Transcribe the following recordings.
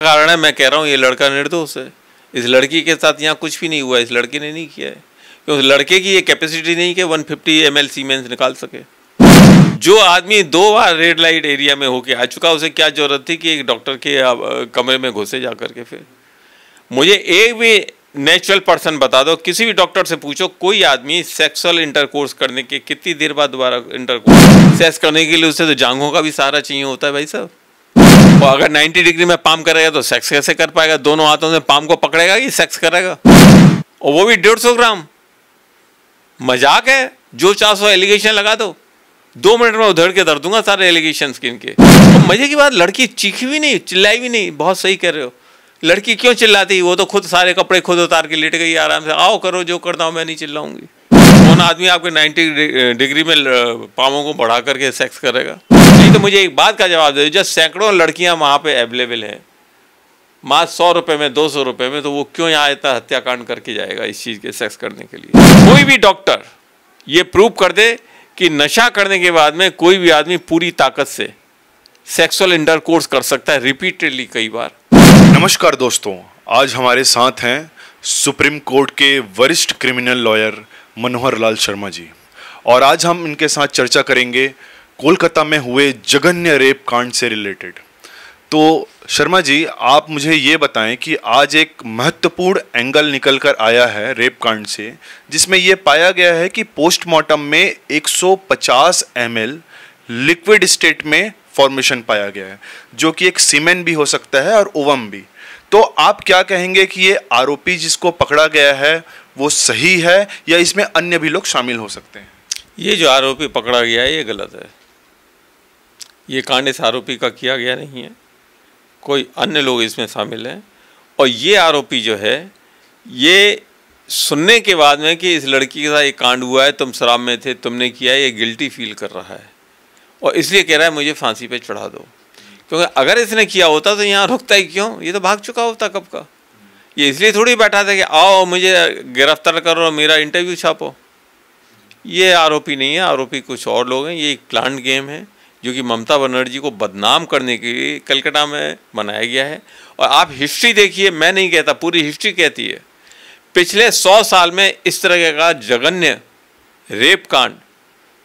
कारण है मैं कह रहा हूँ ये लड़का निर्दोष है। इस लड़की के साथ यहाँ कुछ भी नहीं हुआ, इस लड़के ने नहीं किया है क्योंकि लड़के की ये कैपेसिटी नहीं कि 150 ml सीमेंस निकाल सके। जो आदमी 2 बार रेड लाइट एरिया में होके आ चुका, उसे क्या जरूरत थी कि एक डॉक्टर के कमरे में घुसे जा करके। फिर मुझे एक भी नेचुरल पर्सन बता दो, किसी भी डॉक्टर से पूछो, कोई आदमी सेक्सुअल इंटरकोर्स करने के कितनी देर बाद दोबारा इंटरकोर्स सेक्स करने के लिए उसे तो जांघों का भी सहारा चाहिए होता है भाई साहब। और अगर 90 डिग्री में पाम करेगा तो सेक्स कैसे कर पाएगा? दोनों हाथों से पाम को पकड़ेगा कि सेक्स करेगा? और वो भी 150 ग्राम। मजाक है? जो 400 एलिगेशन लगा दो, 2 मिनट में उधड़ के धर दूंगा सारे एलिगेशन इनके। तो मजे की बात, लड़की चीखी भी नहीं, चिल्लाई भी नहीं। बहुत सही कह रहे हो, लड़की क्यों चिल्लाती? वो तो खुद सारे कपड़े खुद उतार के लेट गई आराम से। आओ करो जो करता हूँ, मैं नहीं चिल्लाऊंगी। कौन आदमी आपके 90 डिग्री में पामों को बढ़ा करके सेक्स करेगा? नहीं तो मुझे एक बात का जवाब दे, जब सैकड़ों लड़कियां वहां पे अवेलेबल हैं मात्र 100 रुपए में, 200 रुपए में, तो वो क्यों यहाँ इतना हत्याकांड करके जाएगा इस चीज के सेक्स करने के लिए? कोई भी डॉक्टर ये प्रूव कर दे कि नशा करने के बाद में कोई भी आदमी पूरी ताकत से सेक्सुअल इंटरकोर्स कर सकता है रिपीटेडली कई बार। नमस्कार दोस्तों, आज हमारे साथ हैं सुप्रीम कोर्ट के वरिष्ठ क्रिमिनल लॉयर मनोहर लाल शर्मा जी, और आज हम इनके साथ चर्चा करेंगे कोलकाता में हुए जघन्य रेप कांड से रिलेटेड। तो शर्मा जी, आप मुझे ये बताएं कि आज एक महत्वपूर्ण एंगल निकल कर आया है रेप कांड से, जिसमें यह पाया गया है कि पोस्टमार्टम में 150 ml लिक्विड स्टेट में फॉर्मेशन पाया गया है, जो कि एक सीमेन भी हो सकता है और ओवम भी। तो आप क्या कहेंगे कि ये आरोपी जिसको पकड़ा गया है वो सही है या इसमें अन्य भी लोग शामिल हो सकते हैं? ये जो आरोपी पकड़ा गया है ये गलत है। ये कांड इस आरोपी का किया गया नहीं है, कोई अन्य लोग इसमें शामिल हैं। और ये आरोपी जो है, ये सुनने के बाद में कि इस लड़की के साथ ये कांड हुआ है, तुम शराब में थे, तुमने किया है, ये गिल्टी फील कर रहा है और इसलिए कह रहा है मुझे फांसी पे चढ़ा दो। क्योंकि अगर इसने किया होता तो यहाँ रुकता ही क्यों? ये तो भाग चुका होता कब का। ये इसलिए थोड़ी बैठा था कि आओ मुझे गिरफ्तार करो, मेरा इंटरव्यू छापो। ये आरोपी नहीं है, आरोपी कुछ और लोग हैं। ये एक प्लान गेम है जो कि ममता बनर्जी को बदनाम करने के लिए कलकत्ता में बनाया गया है। और आप हिस्ट्री देखिए, मैं नहीं कहता, पूरी हिस्ट्री कहती है, पिछले 100 साल में इस तरह का जघन्य रेप कांड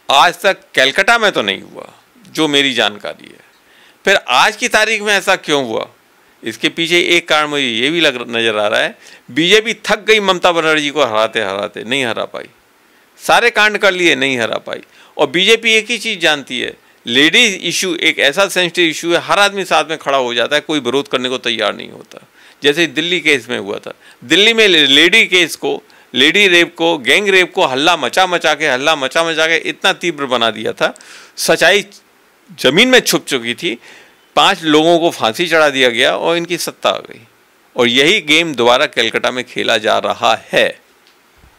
आज तक कलकत्ता में तो नहीं हुआ, जो मेरी जानकारी है। फिर आज की तारीख में ऐसा क्यों हुआ? इसके पीछे एक कारण मुझे ये भी नज़र आ रहा है, बीजेपी थक गई ममता बनर्जी को हराते हराते, नहीं हरा पाई। सारे कांड कर लिए, नहीं हरा पाई। और बीजेपी एक ही चीज़ जानती है, लेडीज इशू एक ऐसा सेंसिटिव इशू है, हर आदमी साथ में खड़ा हो जाता है, कोई विरोध करने को तैयार नहीं होता। जैसे दिल्ली केस में हुआ था, दिल्ली में लेडी केस को, लेडी रेप को, गैंग रेप को हल्ला मचा मचा के इतना तीव्र बना दिया था, सच्चाई जमीन में छुप चुकी थी। 5 लोगों को फांसी चढ़ा दिया गया और इनकी सत्ता आ गई। और यही गेम दोबारा कलकत्ता में खेला जा रहा है।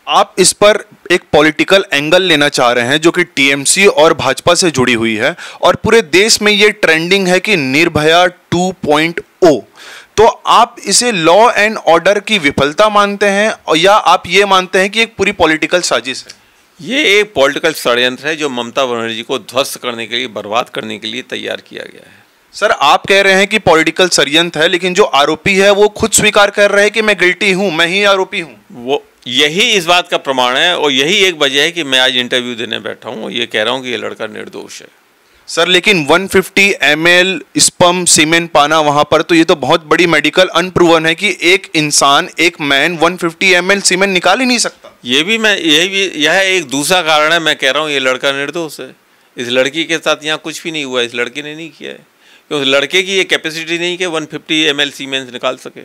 आप इस पर एक पॉलिटिकल एंगल लेना चाह रहे हैं जो कि टीएमसी और भाजपा से जुड़ी हुई है, और पूरे देश में ये ट्रेंडिंग है कि निर्भया 2.0। तो आप इसे लॉ एंड ऑर्डर की विफलता मानते हैं या आप ये मानते हैं कि एक पूरी पॉलिटिकल साजिश है? ये एक पॉलिटिकल षड्यंत्र है जो ममता बनर्जी को ध्वस्त करने के लिए, बर्बाद करने के लिए तैयार किया गया है। सर, आप कह रहे हैं कि पॉलिटिकल षड्यंत्र है, लेकिन जो आरोपी है वो खुद स्वीकार कर रहे हैं कि मैं गिल्टी हूं, मैं ही आरोपी हूं। वो यही इस बात का प्रमाण है और यही एक वजह है कि मैं आज इंटरव्यू देने बैठा हूं और ये कह रहा हूं कि ये लड़का निर्दोष है। सर, लेकिन 150 ml स्पर्म सीमेन पाना वहां पर, तो ये तो बहुत बड़ी मेडिकल अनप्रूवन है कि एक इंसान, एक मैन 150 ml सीमेन निकाल ही नहीं सकता। यह एक दूसरा कारण है, मैं कह रहा हूं ये लड़का निर्दोष है। इस लड़की के साथ यहाँ कुछ भी नहीं हुआ, इस लड़के ने नहीं किया है क्योंकि लड़के की ये कैपेसिटी नहीं कि 150 ml सीमेन निकाल सके।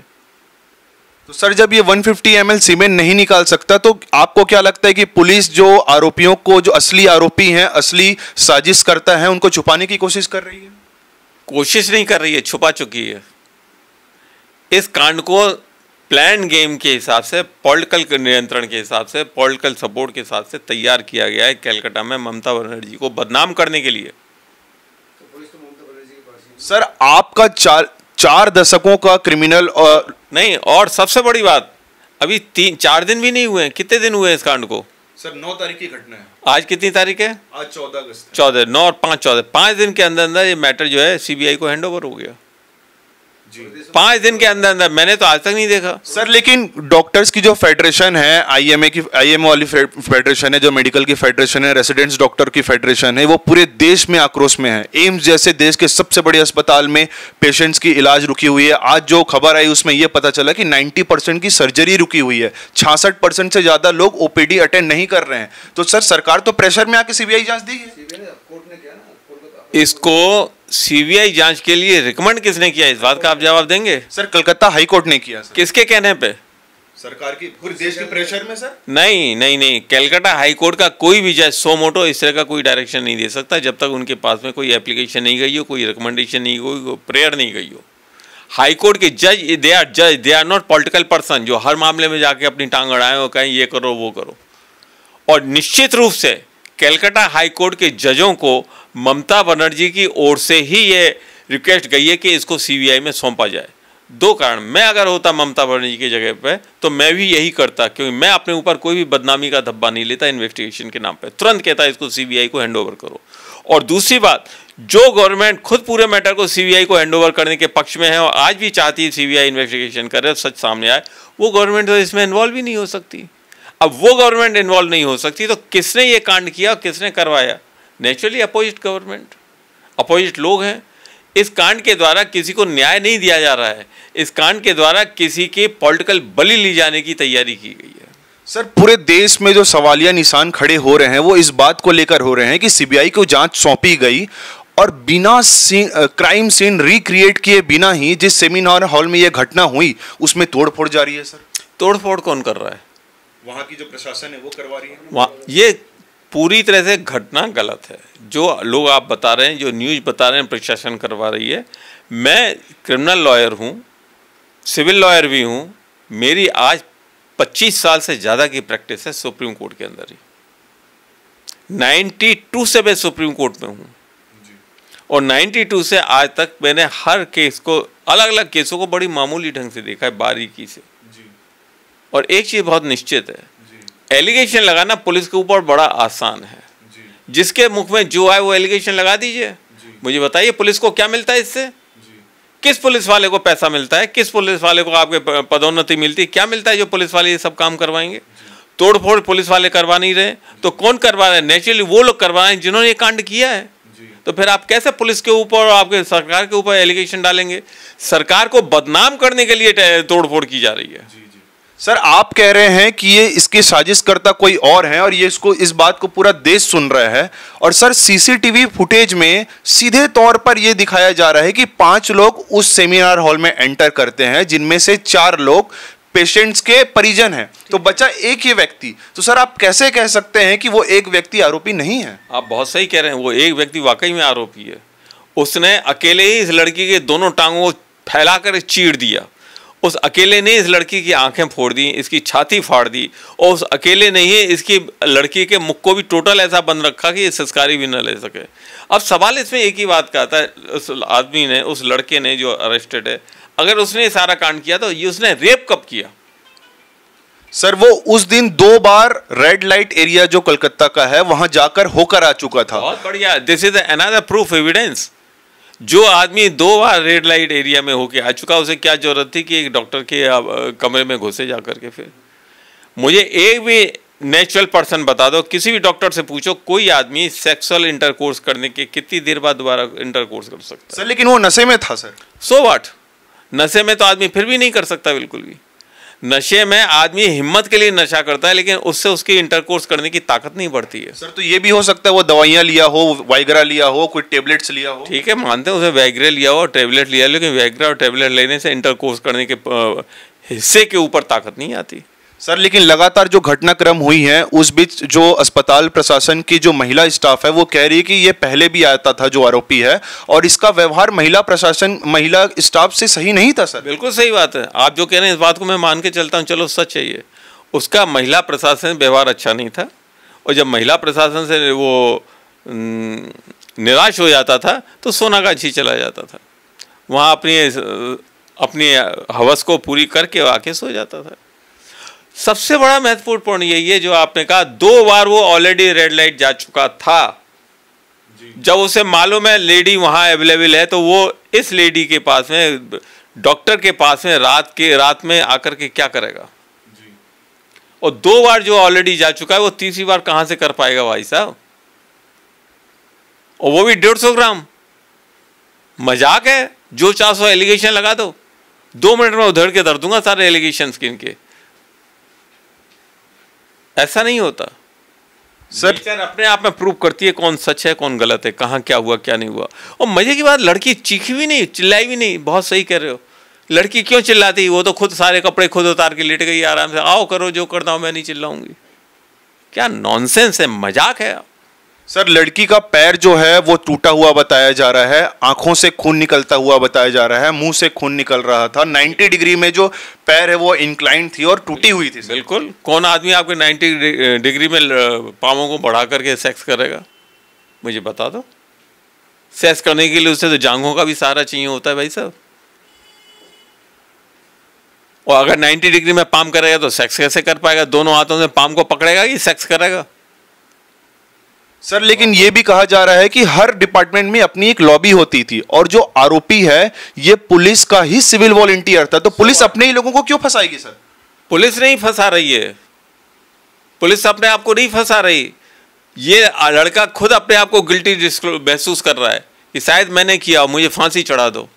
तो सर, जब ये 150 ml सीमेन नहीं निकाल सकता तो आपको क्या लगता है कि पुलिस जो आरोपियों को, जो असली आरोपी हैं, असली साजिश करता है, उनको छुपाने की कोशिश कर रही है? कोशिश नहीं कर रही है, छुपा चुकी है। इस कांड को प्लान गेम के हिसाब से, पॉलिटिकल नियंत्रण के हिसाब से, पॉलिटिकल सपोर्ट के हिसाब से तैयार किया गया है कलकत्ता में ममता बनर्जी को बदनाम करने के लिए। सर, आपका 4 दशकों का क्रिमिनल और नहीं, और सबसे बड़ी बात, अभी 3-4 दिन भी नहीं हुए। कितने दिन हुए इस कांड को? सर, 9 तारीख की घटना है। आज कितनी तारीख है? आज 14 अगस्त। 14, 9 और 5, 14, 5 दिन के अंदर अंदर ये मैटर जो है सीबीआई को हैंडओवर हो गया। 5 दिन के अंदर अंदर, मैंने तो आज तक नहीं देखा सर। लेकिन डॉक्टर्स की जो फेडरेशन है, आईएमए वाली फेडरेशन है, जो मेडिकल की फेडरेशन है, रेसिडेंट्स डॉक्टर की फेडरेशन है, वो पूरे देश में आक्रोश में है। एम्स जैसे देश के सबसे बड़े अस्पताल में पेशेंट्स की इलाज रुकी हुई है। आज जो खबर आई उसमें यह पता चला कि 90% की सर्जरी रुकी हुई है, 66% से ज्यादा लोग ओपीडी अटेंड नहीं कर रहे हैं। तो सर सरकार तो प्रेशर में आके सीबीआई जांच दी है। इसको सीबीआई जांच के लिए रिकमेंड किसने किया, इस बात का आप जवाब देंगे? सर कलकत्ता हाई कोर्ट ने किया। सर किसके कहने पे? सरकार की, पूरे देश के प्रेशर में सर। नहीं नहीं नहीं, कलकत्ता हाई कोर्ट का कोई भी जज सो मोटो इस तरह का कोई डायरेक्शन नहीं दे सकता जब तक उनके पास में कोई एप्लीकेशन नहीं गई हो, कोई रिकमेंडेशन नहीं गई हो, प्रेयर नहीं गई हो। हाई कोर्ट के जज, they are not political person जो हर मामले में जाके अपनी टांग अड़ाएं और कहें ये करो वो करो। और निश्चित रूप से कलकत्ता हाई कोर्ट के जजों को ममता बनर्जी की ओर से ही ये रिक्वेस्ट गई है कि इसको सीबीआई में सौंपा जाए। 2 कारण, मैं अगर होता ममता बनर्जी की जगह पे तो मैं भी यही करता, क्योंकि मैं अपने ऊपर कोई भी बदनामी का धब्बा नहीं लेता इन्वेस्टिगेशन के नाम पे, तुरंत कहता इसको सीबीआई को हैंड ओवर करो। और दूसरी बात, जो गवर्नमेंट खुद पूरे मैटर को सीबीआई को हैंड ओवर करने के पक्ष में है और आज भी चाहती है सीबीआई इन्वेस्टिगेशन करे, सच सामने आए, वो गवर्नमेंट तो इसमें इन्वॉल्व ही नहीं हो सकती। अब वो गवर्नमेंट इन्वॉल्व नहीं हो सकती तो किसने ये कांड किया, किसने करवाया? नेचुरली अपोजिट गवर्नमेंट, अपोजिट लोग हैं। इस कांड के द्वारा किसी को न्याय नहीं दिया जा रहा है, इस कांड के द्वारा किसी के पॉलिटिकल बलि ली जाने की तैयारी की गई है। सर पूरे देश में जो सवालिया निशान खड़े हो रहे हैं वो इस बात को लेकर हो रहे हैं कि सीबीआई को जांच सौंपी गई और बिना क्राइम सीन रिक्रिएट किए बिना ही जिस सेमिनार हॉल में यह घटना हुई उसमें तोड़फोड़ जारी है। सर तोड़फोड़ कौन कर रहा है? वहां की जो प्रशासन है वो करवा रही है। वहाँ ये पूरी तरह से घटना गलत है। जो लोग आप बता रहे हैं, जो न्यूज़ बता रहे हैं प्रशासन करवा रही है। मैं क्रिमिनल लॉयर हूँ, सिविल लॉयर भी हूँ, मेरी आज 25 साल से ज़्यादा की प्रैक्टिस है सुप्रीम कोर्ट के अंदर ही। 92 से मैं सुप्रीम कोर्ट में हूँ और 92 से आज तक मैंने हर केस को, अलग अलग केसों को बड़ी मामूली ढंग से देखा है, बारीकी से। और एक चीज़ बहुत निश्चित है, एलिगेशन लगाना पुलिस के ऊपर बड़ा आसान है। जिसके मुख में जो आए वो एलिगेशन लगा दीजिए। मुझे बताइए पुलिस को क्या मिलता है इससे? किस पुलिस वाले को पैसा मिलता है? किस पुलिस वाले को आपके पदोन्नति मिलती है? क्या मिलता है जो पुलिस वाले ये सब काम करवाएंगे? तोड़फोड़ पुलिस वाले करवा नहीं रहे तो कौन करवा रहे हैं? नेचुरली वो लोग करवा रहे हैं जिन्होंने ये कांड किया है। तो फिर आप कैसे पुलिस के ऊपर और आपके सरकार के ऊपर एलिगेशन डालेंगे? सरकार को बदनाम करने के लिए तोड़फोड़ की जा रही है। सर आप कह रहे हैं कि ये इसकी साजिशकर्ता कोई और है और ये इसको, इस बात को पूरा देश सुन रहा है। और सर सीसीटीवी फुटेज में सीधे तौर पर यह दिखाया जा रहा है कि 5 लोग उस सेमिनार हॉल में एंटर करते हैं, जिनमें से 4 लोग पेशेंट्स के परिजन हैं, तो बचा एक ही व्यक्ति। तो सर आप कैसे कह सकते हैं कि वो एक व्यक्ति आरोपी नहीं है? आप बहुत सही कह रहे हैं, वो एक व्यक्ति वाकई में आरोपी है। उसने अकेले ही इस लड़की के दोनों टांगों को फैलाकर चीर दिया। उस अकेले ने इस लड़की की आंखें फोड़ दी, इसकी छाती फाड़ दी और उस अकेले ने ही इसकी लड़की के मुख को भी टोटल ऐसा बंद रखा कि ये संस्कारी भी न ले सके। अब सवाल इसमें एक ही बात का आता है, उस आदमी ने, उस लड़के ने जो अरेस्टेड है, अगर उसने सारा कांड किया तो ये उसने रेप कब किया? सर वो उस दिन 2 बार रेड लाइट एरिया जो कोलकाता का है वहां जाकर होकर आ चुका था। बहुत बढ़िया, this is another proof evidence. जो आदमी 2 बार रेड लाइट एरिया में होके आ चुका, उसे क्या जरूरत थी कि एक डॉक्टर के कमरे में घुसे जा करके? फिर मुझे एक भी नेचुरल पर्सन बता दो, किसी भी डॉक्टर से पूछो, कोई आदमी सेक्सुअल इंटरकोर्स करने के कितनी देर बाद दोबारा इंटरकोर्स कर सकता है? सर लेकिन वो नशे में था। सर सो व्हाट, नशे में तो आदमी फिर भी नहीं कर सकता बिल्कुल भी। नशे में आदमी हिम्मत के लिए नशा करता है, लेकिन उससे उसकी इंटरकोर्स करने की ताकत नहीं बढ़ती है। सर तो ये भी हो सकता है वो दवाइयाँ लिया हो, वाइग्रा लिया हो, कोई टेबलेट्स लिया हो। ठीक है, मानते हैं उसे वाइग्रा लिया हो और टेबलेट लिया, लेकिन वाइग्रा और टेबलेट लेने से इंटरकोर्स करने के हिस्से के ऊपर ताकत नहीं आती। सर लेकिन लगातार जो घटनाक्रम हुई है उस बीच जो अस्पताल प्रशासन की जो महिला स्टाफ है वो कह रही है कि ये पहले भी आता था जो आरोपी है, और इसका व्यवहार महिला स्टाफ से सही नहीं था। सर बिल्कुल सही बात है, आप जो कह रहे हैं इस बात को मैं मान के चलता हूँ, चलो सच है ये। उसका महिला प्रशासन व्यवहार अच्छा नहीं था, और जब महिला प्रशासन से वो निराश हो जाता था तो सोनागाछी चला जाता था, वहाँ अपनी हवस को पूरी करके आके सो जाता था। सबसे बड़ा महत्वपूर्ण पॉइंट यही है जो आपने कहा, 2 बार वो ऑलरेडी रेड लाइट जा चुका था। जब उसे मालूम है लेडी वहां अवेलेबल है तो वो इस लेडी के पास में डॉक्टर के पास में रात में आकर के क्या करेगा? और 2 बार जो ऑलरेडी जा चुका है वो तीसरी बार कहां से कर पाएगा भाई साहब? और वो भी 150 ग्राम। मजाक है? जो 400 एलिगेशन लगा दो, 2 मिनट में उधड़ के धर दूंगा सारे एलिगेशन स्किन के। ऐसा नहीं होता सर। अपने आप में प्रूव करती है कौन सच है कौन गलत है, कहां क्या हुआ क्या नहीं हुआ। और मजे की बात, लड़की चीखी भी नहीं, चिल्लाई भी नहीं। बहुत सही कह रहे हो, लड़की क्यों चिल्लाती? वो तो खुद सारे कपड़े खुद उतार के लेट गई आराम से। आओ करो जो करना हो, मैं नहीं चिल्लाऊंगी। क्या नॉनसेंस है, मजाक है सर। लड़की का पैर जो है वो टूटा हुआ बताया जा रहा है, आंखों से खून निकलता हुआ बताया जा रहा है, मुंह से खून निकल रहा था। 90 डिग्री में जो पैर है वो इंक्लाइन थी और टूटी हुई थी। बिल्कुल। कौन आदमी आपके 90 डिग्री में पांवों को बढ़ा करके सेक्स करेगा? मुझे बता दो। सेक्स करने के लिए उसे तो जांघों का भी सहारा चाहिए होता है भाई साहब। और अगर 90 डिग्री में पाम करेगा तो सेक्स कैसे कर पाएगा? दोनों हाथों से पाम को पकड़ेगा कि सेक्स करेगा? सर लेकिन यह भी कहा जा रहा है कि हर डिपार्टमेंट में अपनी एक लॉबी होती थी और जो आरोपी है ये पुलिस का ही सिविल वॉलंटियर था, तो पुलिस अपने ही लोगों को क्यों फंसाएगी सर? पुलिस नहीं फंसा रही है, पुलिस अपने आप को नहीं फंसा रही। ये लड़का खुद अपने आप को गिल्टी महसूस कर रहा है कि शायद मैंने किया, मुझे फांसी चढ़ा दो।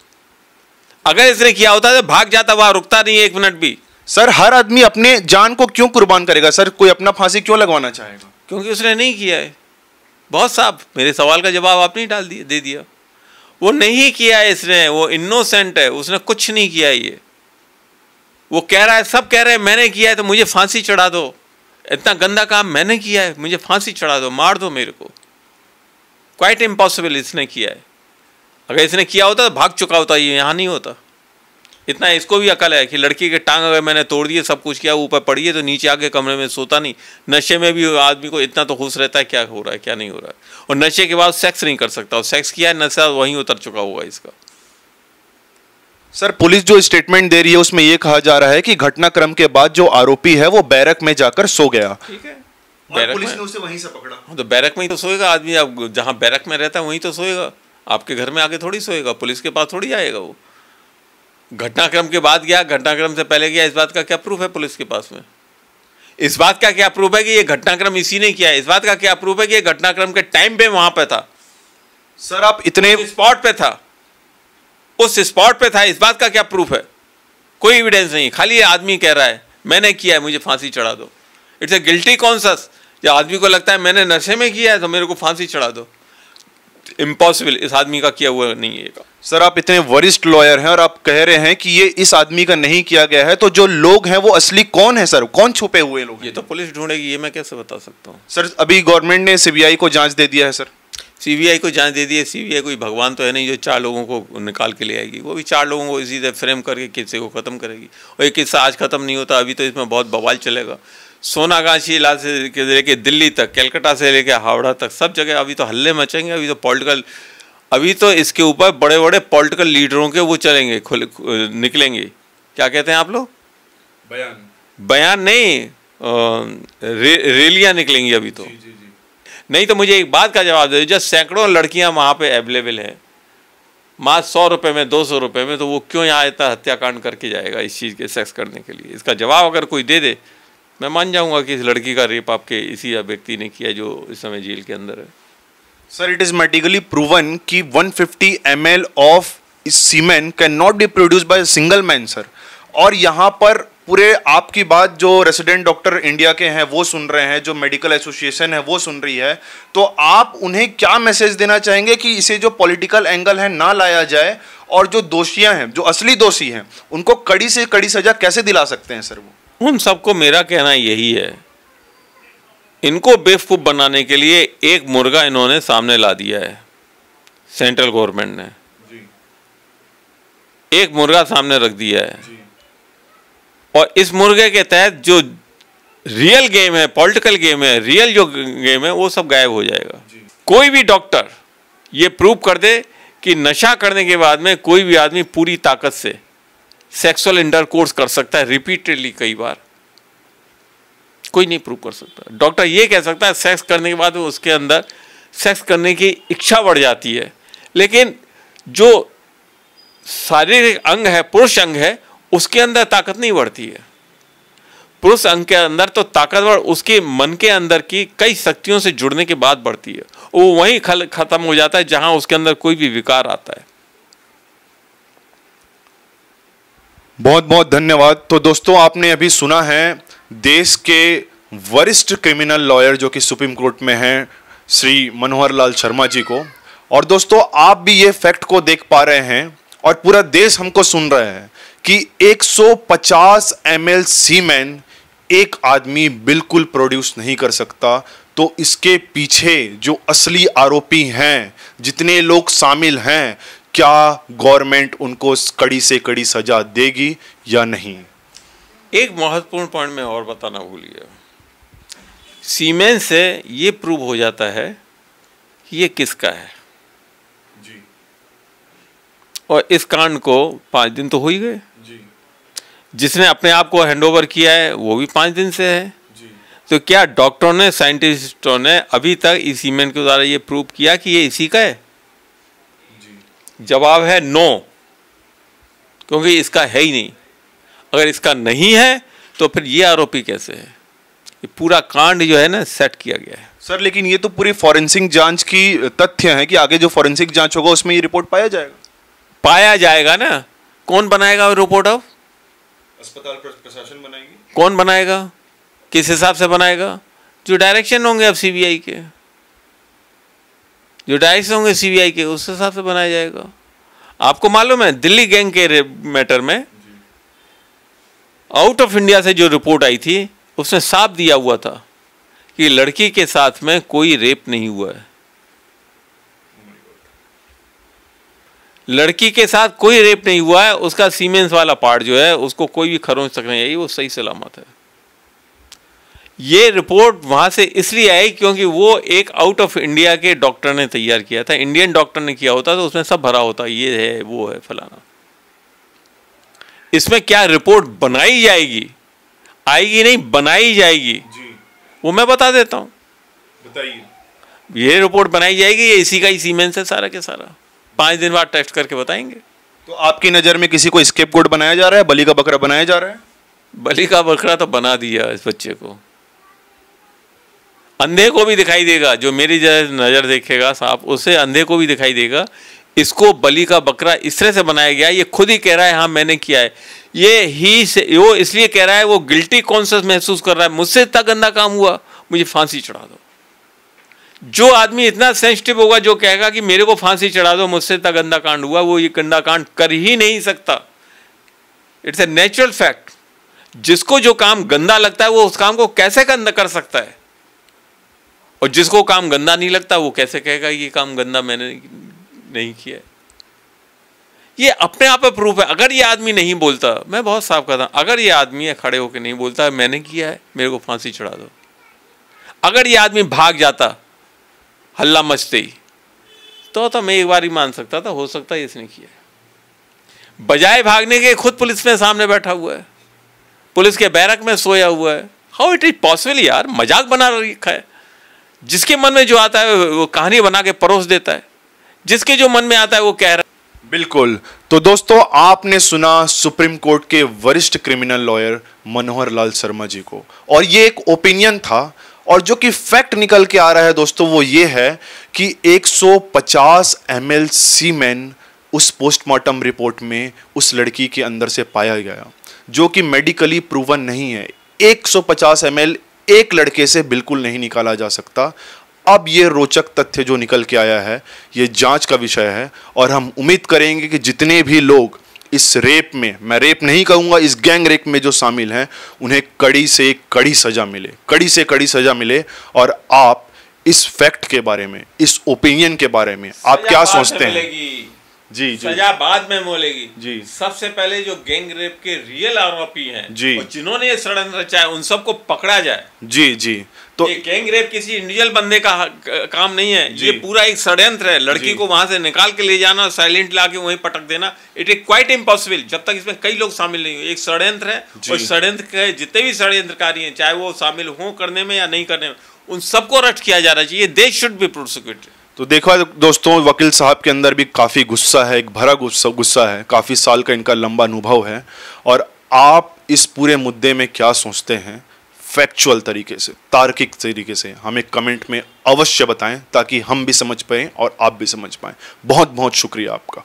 अगर इसने किया होता तो भाग जाता, वहां रुकता नहीं 1 मिनट भी। सर हर आदमी अपने जान को क्यों कुर्बान करेगा सर? कोई अपना फांसी क्यों लगवाना चाहेगा? क्योंकि उसने नहीं किया है। बहुत साफ, मेरे सवाल का जवाब आपने दे दिया। वो नहीं किया है इसने, वो इनोसेंट है, उसने कुछ नहीं किया है। ये वो कह रहा है, सब कह रहे हैं मैंने किया है तो मुझे फांसी चढ़ा दो, इतना गंदा काम मैंने किया है, मुझे फांसी चढ़ा दो, मार दो मेरे को। क्वाइट इम्पॉसिबल इसने किया है। अगर इसने किया होता तो भाग चुका होता, ये यहाँ नहीं होता। इतना इसको भी अकल है कि लड़की के टांग अगर मैंने तोड़ दिए, सब कुछ किया, ऊपर पड़ी है तो नीचे आके कमरे में सोता नहीं। नशे में भी आदमी को इतना तो होश रहता है क्या हो रहा है क्या नहीं हो रहा है। और नशे के बाद सेक्स नहीं कर सकता, और सेक्स किया है, नशा वहीं उतर चुका होगा इसका। सर पुलिस जो स्टेटमेंट दे रही है उसमें यह कहा जा रहा है कि घटनाक्रम के बाद जो आरोपी है वो बैरक में जाकर सो गया। ठीक है, और पुलिस ने उसे वहीं से पकड़ा। तो बैरक में ही तो सोएगा आदमी। अब जहाँ बैरक में रहता है वहीं तो सोएगा, आपके घर में आके थोड़ी सोएगा, पुलिस के पास थोड़ी आएगा वो। घटनाक्रम के बाद गया, घटनाक्रम से पहले गया, इस बात का क्या प्रूफ है पुलिस के पास में? इस बात का क्या प्रूफ है कि ये घटनाक्रम इसी ने किया है? इस बात का क्या प्रूफ है कि ये घटनाक्रम के टाइम पे वहां पे था? सर आप इतने स्पॉट पे था, उस स्पॉट पे था, इस बात का क्या प्रूफ है? कोई एविडेंस नहीं, खाली ये आदमी कह रहा है मैंने किया है, मुझे फांसी चढ़ा दो। It's a guilty conscious. जब आदमी को लगता है मैंने नशे में किया है तो मेरे को फांसी चढ़ा दो, इम्पॉसिबल। इस आदमी का किया हुआ नहीं है। सर आप इतने वरिष्ठ लॉयर हैं और आप कह रहे हैं कि ये इस आदमी का नहीं किया गया है, तो जो लोग हैं वो असली कौन है सर? कौन छुपे हुए लोग? ये तो पुलिस ढूंढेगी, ये मैं कैसे बता सकता हूँ। सर अभी गवर्नमेंट ने सीबीआई को जांच दे दिया है सर। सीबीआई को जांच दे दी है। सीबीआई कोई भगवान तो है नहीं जो 4 लोगों को निकाल के ले आएगी। वो भी 4 लोगों को इसी तरह फ्रेम करके किस्से को ख़त्म करेगी। और ये किस्सा आज ख़त्म नहीं होता, अभी तो इसमें बहुत बवाल चलेगा। सोनागाछी इलाके से लेके दिल्ली तक, कलकत्ता से लेके हावड़ा तक, सब जगह अभी तो हल्ले मचेंगे। अभी तो इसके ऊपर बड़े बड़े पॉलिटिकल लीडरों के वो चलेंगे, निकलेंगे। क्या कहते हैं आप लोग? बयान नहीं, रैलियाँ निकलेंगी अभी तो। नहीं तो मुझे एक बात का जवाब दे, जब सैकड़ों लड़कियां वहाँ पे अवेलेबल हैं मात्र 100 रुपये में, 200 रुपये में, तो वो क्यों यहाँ इतना हत्याकांड करके जाएगा इस चीज़ के सेक्स करने के लिए? इसका जवाब अगर कोई दे दे, मैं मान जाऊँगा कि इस लड़की का रेप आपके इसी व्यक्ति ने किया जो इस समय जेल के अंदर है। Sir it is medically proven कि 150 ml of semen can not be produce by single man sir. और यहाँ पर पूरे आपकी बात जो रेसिडेंट डॉक्टर इंडिया के हैं वो सुन रहे हैं, जो मेडिकल एसोसिएशन है वो सुन रही है, तो आप उन्हें क्या मैसेज देना चाहेंगे कि इसे जो पॉलिटिकल एंगल है ना लाया जाए और जो दोषियां हैं, जो असली दोषी हैं, उनको कड़ी से कड़ी सजा कैसे दिला सकते हैं सर? वो उन सबको मेरा कहना यही है, इनको बेवकूफ़ बनाने के लिए एक मुर्गा इन्होंने सामने ला दिया है। सेंट्रल गवर्नमेंट ने एक मुर्गा सामने रख दिया है और इस मुर्गे के तहत जो रियल गेम है, पॉलिटिकल गेम है, रियल जो गेम है, वो सब गायब हो जाएगा। कोई भी डॉक्टर ये प्रूव कर दे कि नशा करने के बाद में कोई भी आदमी पूरी ताकत से सेक्सुअल इंटरकोर्स कर सकता है रिपीटेडली कई बार, कोई नहीं प्रूव कर सकता। डॉक्टर ये कह सकता है सेक्स करने के बाद उसके अंदर सेक्स करने की इच्छा बढ़ जाती है, लेकिन जो शारीरिक अंग है, पुरुष अंग है, उसके अंदर ताकत नहीं बढ़ती है। पुरुष अंग के अंदर तो ताकतवर उसके मन के अंदर की कई शक्तियों से जुड़ने के बाद बढ़ती है। वो वहीं खत्म हो जाता है जहां उसके अंदर कोई भी विकार आता है। बहुत बहुत धन्यवाद। तो दोस्तों, आपने अभी सुना है देश के वरिष्ठ क्रिमिनल लॉयर जो कि सुप्रीम कोर्ट में हैं, श्री मनोहर लाल शर्मा जी को। और दोस्तों, आप भी ये फैक्ट को देख पा रहे हैं और पूरा देश हमको सुन रहा है कि 150 ml सीमेन एक आदमी बिल्कुल प्रोड्यूस नहीं कर सकता। तो इसके पीछे जो असली आरोपी हैं, जितने लोग शामिल हैं, क्या गवर्नमेंट उनको कड़ी से कड़ी सजा देगी या नहीं? एक महत्वपूर्ण पॉइंट में और बताना भूल गया। सीमेन से ये प्रूव हो जाता है कि ये किसका है जी। और इस कांड को 5 दिन तो हो ही गए जी। जिसने अपने आप को हैंडओवर किया है वो भी 5 दिन से है जी। तो क्या डॉक्टरों ने, साइंटिस्टों ने अभी तक इस सीमेन के द्वारा ये प्रूव किया कि ये इसी का है? जी। जवाब है नो, क्योंकि इसका है ही नहीं। अगर इसका नहीं है तो फिर ये आरोपी कैसे है? ये पूरा कांड जो है ना सेट किया गया है। सर, लेकिन ये तो पूरी फॉरेंसिक जांच की तथ्य है कि आगे जो फॉरेंसिक जांच होगा उसमें ये रिपोर्ट पाया जाएगा ना। कौन बनाएगा रिपोर्ट? अब अस्पताल प्रशासन बनाएगी। कौन बनाएगा? किस हिसाब से बनाएगा? जो डायरेक्शन होंगे अब सीबीआई के, जो डायरेक्शन होंगे सीबीआई के, उस हिसाब से बनाया जाएगा। आपको मालूम है दिल्ली गैंग के मैटर में आउट ऑफ इंडिया से जो रिपोर्ट आई थी उसने साफ दिया हुआ था कि लड़की के साथ में कोई रेप नहीं हुआ है। लड़की के साथ कोई रेप नहीं हुआ है। उसका सीमेंस वाला पार्ट जो है उसको कोई भी खरोंच तक नहीं आई, वो सही सलामत है। ये रिपोर्ट वहां से इसलिए आई क्योंकि वो एक आउट ऑफ इंडिया के डॉक्टर ने तैयार किया था। इंडियन डॉक्टर ने किया होता तो उसमें सब भरा होता, ये है, वो है, फलाना। इसमें क्या रिपोर्ट बनाई जाएगी, आएगी नहीं, बनाई जाएगी जी। वो मैं बता देता हूं। बताइए। ये रिपोर्ट बनाई जाएगी, ये इसी का ही सीमेंस है सारा के सारा। 5 दिन बाद टेस्ट करके बताएंगे। तो आपकी नजर में किसी को स्केपगोट बनाया जा रहा है, बलि का बकरा बनाया जा रहा है? बलि का बकरा तो बना दिया इस बच्चे को। अंधे को भी दिखाई देगा, जो मेरी नजर देखेगा साहब, उसे अंधे को भी दिखाई देगा। इसको बलि का बकरा इस तरह से बनाया गया। ये खुद ही कह रहा है हाँ मैंने किया है। ये ही से वो इसलिए कह रहा है, वो गिल्टी कॉन्शियस महसूस कर रहा है, मुझसे इतना गंदा काम हुआ, मुझे फांसी चढ़ा दो। जो आदमी इतना सेंसिटिव होगा, जो कहेगा कि मेरे को फांसी चढ़ा दो, मुझसे इतना गंदा कांड हुआ, वो ये गंदा कांड कर ही नहीं सकता। It's a natural fact. जिसको जो काम गंदा लगता है वो उस काम को कैसे गंदा कर सकता है, और जिसको काम गंदा नहीं लगता वो कैसे कहेगा ये काम गंदा मैंने नहीं किया है। ये अपने आप में प्रूफ है। अगर ये आदमी नहीं बोलता, मैं बहुत साफ कहता हूं, अगर ये आदमी खड़े होकर नहीं बोलता मैंने किया है, मेरे को फांसी चढ़ा दो, अगर ये आदमी भाग जाता हल्ला मचते ही, तो मैं एक बार ही मान सकता था, हो सकता है इसने किया है। बजाय भागने के खुद पुलिस में सामने बैठा हुआ है, पुलिस के बैरक में सोया हुआ है। हाउ इट इज पॉसिबल यार? मजाक बना रखा है। जिसके मन में जो आता है वो कहानी बना के परोस देता है, जिसके जो मन में आता है वो कह रहा है। बिल्कुल। तो दोस्तों, आपने सुना सुप्रीम कोर्ट के वरिष्ठ क्रिमिनल लॉयर मनोहर लाल शर्मा जी को, और ये एक ओपिनियन था, और जो कि फैक्ट निकल के आ रहा है दोस्तों वो ये है कि 150 ml सीमेन उस पोस्टमार्टम रिपोर्ट में उस लड़की के अंदर से पाया गया, जो कि मेडिकली प्रूवन नहीं है। 150 ml एक लड़के से बिल्कुल नहीं निकाला जा सकता। अब ये रोचक तथ्य जो निकल के आया है ये जांच का विषय है, और हम उम्मीद करेंगे कि जितने भी लोग इस रेप में, मैं रेप नहीं कहूँगा, इस गैंग रेप में जो शामिल हैं उन्हें कड़ी से कड़ी सजा मिले, कड़ी से कड़ी सजा मिले। और आप इस फैक्ट के बारे में, इस ओपिनियन के बारे में आप क्या सोचते हैं? जी, सजा बाद में मिलेगी जी। सबसे पहले जो गैंग रेप के रियल आरोपी हैं जी, और जिन्होंने ये षड्यंत्र रचा है उन सबको पकड़ा जाए। जी जी। तो ये गैंग रेप किसी इंडिविजुअल बंदे का काम नहीं है, ये पूरा एक षड्यंत्र है। लड़की को वहां से निकाल के ले जाना, साइलेंट लाके वहीं पटक देना, इट इज क्वाइट इम्पॉसिबल जब तक इसमें कई लोग शामिल नहीं हुए। एक षड्यंत्र है, और षड्यंत्र के जितने भी षड्यंत्रकारी हैं, चाहे वो शामिल हों करने में या नहीं करने में, उन सबको अरेस्ट किया जाना चाहिए। They should be prosecuted. तो देखा दोस्तों, वकील साहब के अंदर भी काफ़ी गुस्सा है, एक भरा गुस्सा है, काफ़ी साल का इनका लंबा अनुभव है। और आप इस पूरे मुद्दे में क्या सोचते हैं, फैक्चुअल तरीके से, तार्किक तरीके से हमें कमेंट में अवश्य बताएं, ताकि हम भी समझ पाएं और आप भी समझ पाएं। बहुत बहुत शुक्रिया आपका।